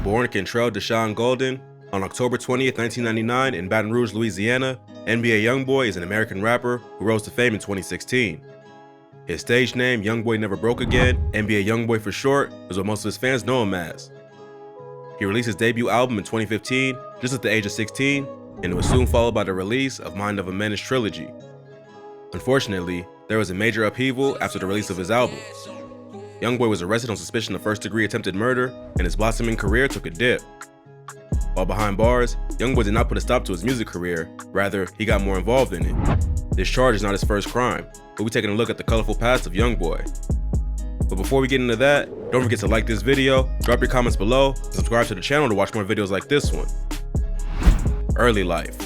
Born Kentrell Deshaun Golden on October 20th, 1999 in Baton Rouge, Louisiana, NBA YoungBoy is an American rapper who rose to fame in 2016. His stage name, YoungBoy Never Broke Again, NBA YoungBoy for short, is what most of his fans know him as. He released his debut album in 2015, just at the age of 16, and it was soon followed by the release of Mind of a Menace trilogy. Unfortunately, there was a major upheaval after the release of his album. YoungBoy was arrested on suspicion of first-degree attempted murder, and his blossoming career took a dip. While behind bars, YoungBoy did not put a stop to his music career, rather, he got more involved in it. This charge is not his first crime, but we're taking a look at the colorful past of YoungBoy. But before we get into that, don't forget to like this video, drop your comments below, and subscribe to the channel to watch more videos like this one. Early life.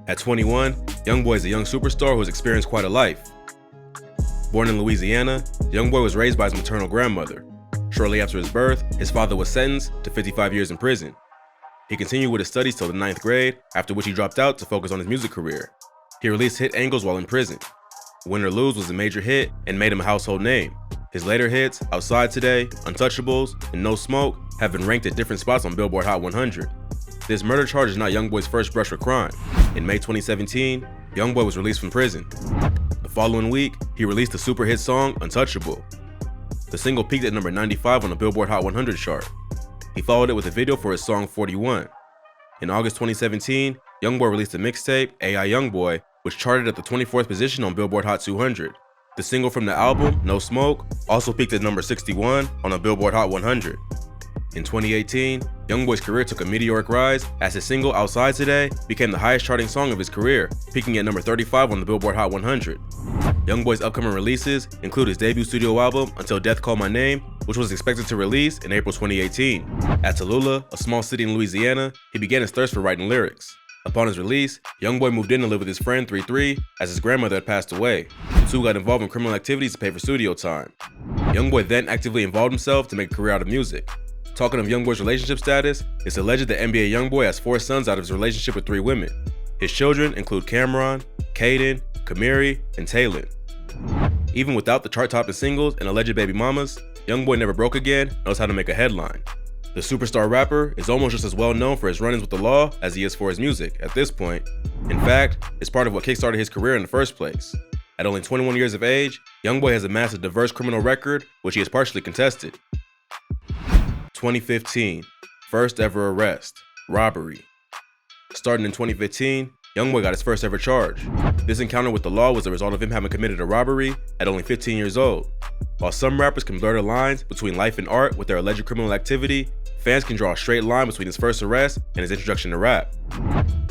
At 21, YoungBoy is a young superstar who has experienced quite a life. Born in Louisiana, YoungBoy was raised by his maternal grandmother. Shortly after his birth, his father was sentenced to 55 years in prison. He continued with his studies till the 9th grade, after which he dropped out to focus on his music career. He released hit Angles while in prison. Win or Lose was a major hit and made him a household name. His later hits, Outside Today, Untouchables, and No Smoke, have been ranked at different spots on Billboard Hot 100. This murder charge is not YoungBoy's first brush with crime. In May 2017, YoungBoy was released from prison. The following week, he released the super hit song, Untouchable. The single peaked at number 95 on the Billboard Hot 100 chart. He followed it with a video for his song 41. In August 2017, YoungBoy released a mixtape, AI YoungBoy, which charted at the 24th position on Billboard Hot 200. The single from the album, No Smoke, also peaked at number 61 on the Billboard Hot 100. In 2018, YoungBoy's career took a meteoric rise as his single Outside Today became the highest charting song of his career, peaking at number 35 on the Billboard Hot 100. YoungBoy's upcoming releases include his debut studio album, Until Death Call My Name, which was expected to release in April 2018. At Tallulah, a small city in Louisiana, he began his thirst for writing lyrics. Upon his release, YoungBoy moved in to live with his friend 3-3 as his grandmother had passed away. The two got involved in criminal activities to pay for studio time. YoungBoy then actively involved himself to make a career out of music. Talking of YoungBoy's relationship status, it's alleged that NBA YoungBoy has 4 sons out of his relationship with 3 women. His children include Cameron, Caden, Kamiri, and Taylin. Even without the chart-topping singles and alleged baby mamas, YoungBoy Never Broke Again knows how to make a headline. The superstar rapper is almost just as well known for his run-ins with the law as he is for his music at this point. In fact, it's part of what kickstarted his career in the first place. At only 21 years of age, YoungBoy has amassed a diverse criminal record, which he has partially contested. 2015, first ever arrest, robbery. Starting in 2015, YoungBoy got his first ever charge. This encounter with the law was the result of him having committed a robbery at only 15 years old. While some rappers can blur the lines between life and art with their alleged criminal activity, fans can draw a straight line between his first arrest and his introduction to rap.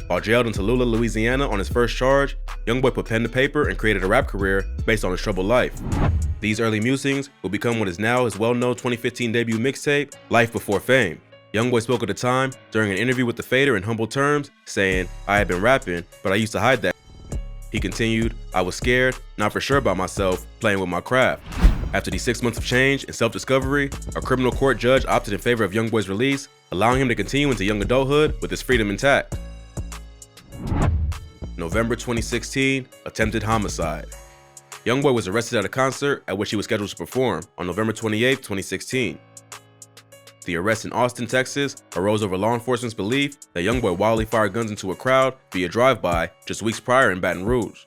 While jailed in Tallulah, Louisiana on his first charge, YoungBoy put pen to paper and created a rap career based on his troubled life. These early musings will become what is now his well-known 2015 debut mixtape, Life Before Fame. YoungBoy spoke at the time during an interview with The Fader in humble terms, saying, "I had been rapping, but I used to hide that." He continued, "I was scared, not for sure about myself, playing with my craft." After these 6 months of change and self-discovery, a criminal court judge opted in favor of YoungBoy's release, allowing him to continue into young adulthood with his freedom intact. November 2016, attempted homicide. YoungBoy was arrested at a concert at which he was scheduled to perform on November 28, 2016. The arrest in Austin, Texas arose over law enforcement's belief that YoungBoy wildly fired guns into a crowd via drive-by just weeks prior in Baton Rouge.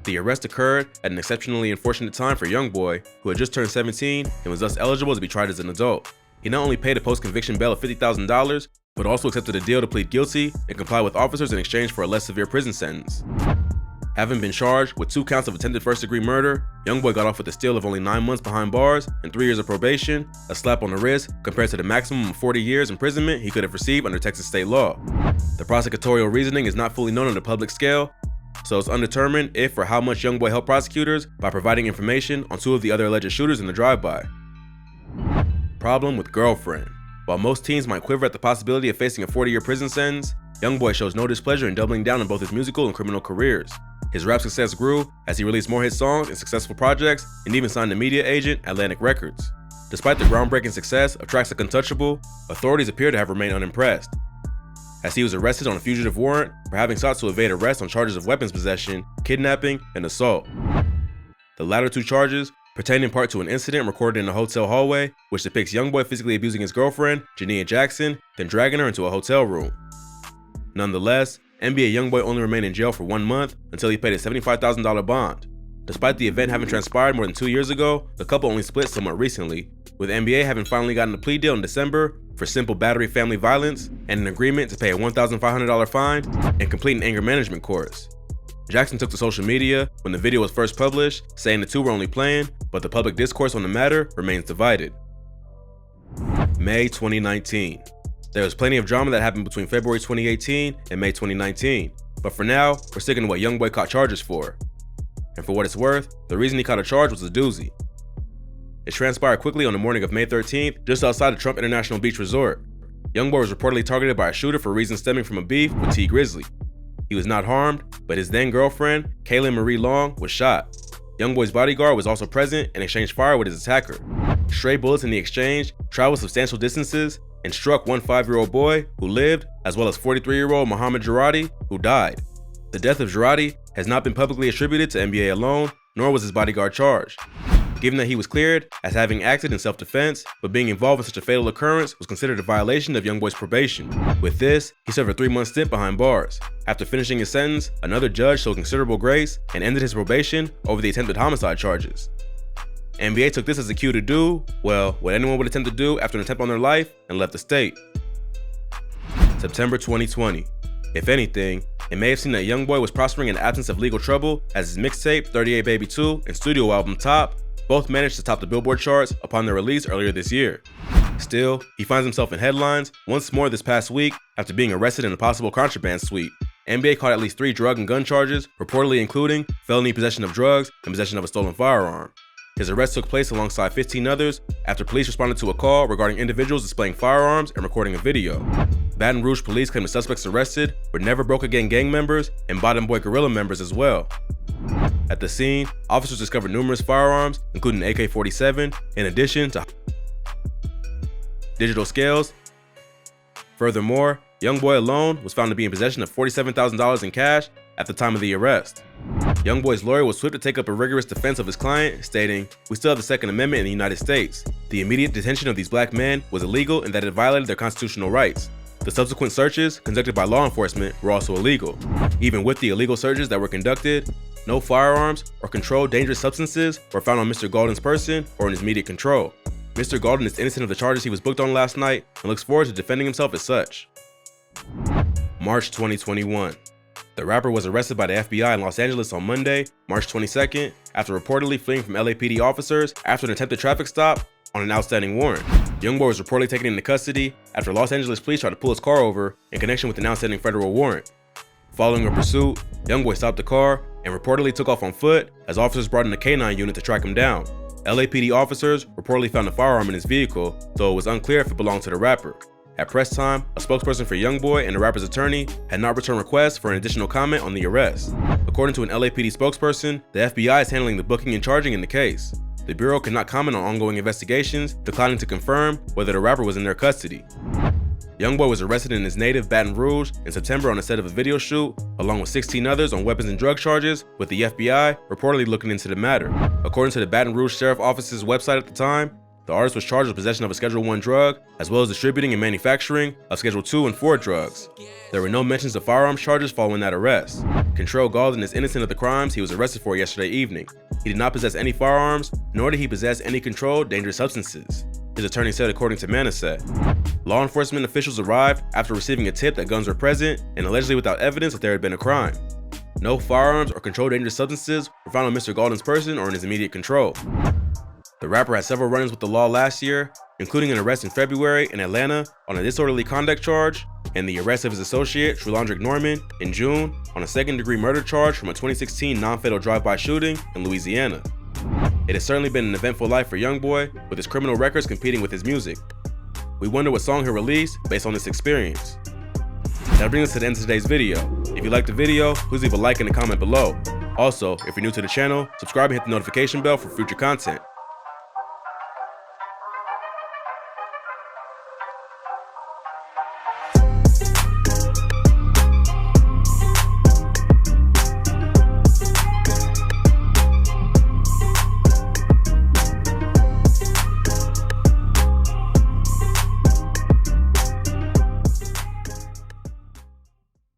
The arrest occurred at an exceptionally unfortunate time for YoungBoy, who had just turned 17 and was thus eligible to be tried as an adult. He not only paid a post-conviction bail of $50,000, but also accepted a deal to plead guilty and comply with officers in exchange for a less severe prison sentence. Having been charged with 2 counts of attempted first-degree murder, YoungBoy got off with a steal of only 9 months behind bars and 3 years of probation, a slap on the wrist compared to the maximum of 40 years imprisonment he could have received under Texas state law. The prosecutorial reasoning is not fully known on the public scale, so it's undetermined if or how much YoungBoy helped prosecutors by providing information on 2 of the other alleged shooters in the drive-by. Problem with girlfriend. While most teens might quiver at the possibility of facing a 40-year prison sentence, YoungBoy shows no displeasure in doubling down on both his musical and criminal careers. His rap success grew as he released more hit songs and successful projects, and even signed a media agent, Atlantic Records. Despite the groundbreaking success of tracks like Untouchable, authorities appear to have remained unimpressed, as he was arrested on a fugitive warrant for having sought to evade arrest on charges of weapons possession, kidnapping, and assault. The latter 2 charges pertaining in part to an incident recorded in a hotel hallway, which depicts YoungBoy physically abusing his girlfriend, Jania Jackson, then dragging her into a hotel room. Nonetheless, NBA YoungBoy only remained in jail for 1 month until he paid a $75,000 bond. Despite the event having transpired more than 2 years ago, the couple only split somewhat recently, with NBA having finally gotten a plea deal in December for simple battery family violence and an agreement to pay a $1,500 fine and complete an anger management course. Jackson took to social media when the video was first published, saying the two were only playing, but the public discourse on the matter remains divided. May 2019. There was plenty of drama that happened between February 2018 and May 2019, but for now, we're sticking to what YoungBoy caught charges for. And for what it's worth, the reason he caught a charge was a doozy. It transpired quickly on the morning of May 13th, just outside the Trump International Beach Resort. YoungBoy was reportedly targeted by a shooter for reasons stemming from a beef with T Grizzly. He was not harmed, but his then girlfriend, Kaylin Marie Long, was shot. YoungBoy's bodyguard was also present and exchanged fire with his attacker. Stray bullets in the exchange traveled substantial distances and struck one 5-year-old boy who lived, as well as 43-year-old Muhammad Jarati, who died. The death of Jarati has not been publicly attributed to NBA alone, nor was his bodyguard charged. Given that he was cleared as having acted in self-defense, but being involved in such a fatal occurrence was considered a violation of YoungBoy's probation. With this, he served a 3-month stint behind bars. After finishing his sentence, another judge showed considerable grace and ended his probation over the attempted homicide charges. NBA took this as a cue to do, well, what anyone would attempt to do after an attempt on their life and left the state. September 2020. If anything, it may have seemed that YoungBoy was prospering in the absence of legal trouble, as his mixtape, 38 Baby 2, and studio album, Top, both managed to top the Billboard charts upon their release earlier this year. Still, he finds himself in headlines once more this past week after being arrested in a possible contraband sweep. NBA caught at least 3 drug and gun charges, reportedly including felony possession of drugs and possession of a stolen firearm. His arrest took place alongside 15 others after police responded to a call regarding individuals displaying firearms and recording a video. Baton Rouge police claim the suspects arrested were Never Broke Again gang members and Bottom Boy Guerrilla members as well. At the scene, officers discovered numerous firearms, including an AK-47, in addition to digital scales. Furthermore, YoungBoy alone was found to be in possession of $47,000 in cash at the time of the arrest. YoungBoy's lawyer was swift to take up a rigorous defense of his client, stating, "We still have the Second Amendment in the United States. The immediate detention of these black men was illegal in that it violated their constitutional rights. The subsequent searches conducted by law enforcement were also illegal. Even with the illegal searches that were conducted, no firearms or controlled dangerous substances were found on Mr. Golden's person or in his immediate control. Mr. Golden is innocent of the charges he was booked on last night and looks forward to defending himself as such." March 2021. The rapper was arrested by the FBI in Los Angeles on Monday, March 22nd, after reportedly fleeing from LAPD officers after an attempted traffic stop on an outstanding warrant. YoungBoy was reportedly taken into custody after Los Angeles police tried to pull his car over in connection with an outstanding federal warrant. Following a pursuit, YoungBoy stopped the car and reportedly took off on foot as officers brought in a K-9 unit to track him down. LAPD officers reportedly found a firearm in his vehicle, though it was unclear if it belonged to the rapper. At press time, a spokesperson for YoungBoy and the rapper's attorney had not returned requests for an additional comment on the arrest. According to an LAPD spokesperson, the FBI is handling the booking and charging in the case. The Bureau cannot comment on ongoing investigations, declining to confirm whether the rapper was in their custody. YoungBoy was arrested in his native Baton Rouge in September on a set of a video shoot, along with 16 others on weapons and drug charges, with the FBI reportedly looking into the matter. According to the Baton Rouge Sheriff Office's website at the time, the artist was charged with possession of a Schedule I drug, as well as distributing and manufacturing of Schedule II and IV drugs. There were no mentions of firearms charges following that arrest. Contrell Golden is innocent of the crimes he was arrested for yesterday evening. He did not possess any firearms, nor did he possess any controlled dangerous substances, his attorney said according to Manasseh. Law enforcement officials arrived after receiving a tip that guns were present and allegedly without evidence that there had been a crime. No firearms or controlled dangerous substances were found on Mr. Golden's person or in his immediate control. The rapper had several run-ins with the law last year, including an arrest in February in Atlanta on a disorderly conduct charge, and the arrest of his associate, Trulondrick Norman, in June on a second-degree murder charge from a 2016 non-fatal drive-by shooting in Louisiana. It has certainly been an eventful life for YoungBoy, with his criminal records competing with his music. We wonder what song he'll release based on this experience. That brings us to the end of today's video. If you liked the video, please leave a like and a comment below. Also, if you're new to the channel, subscribe and hit the notification bell for future content.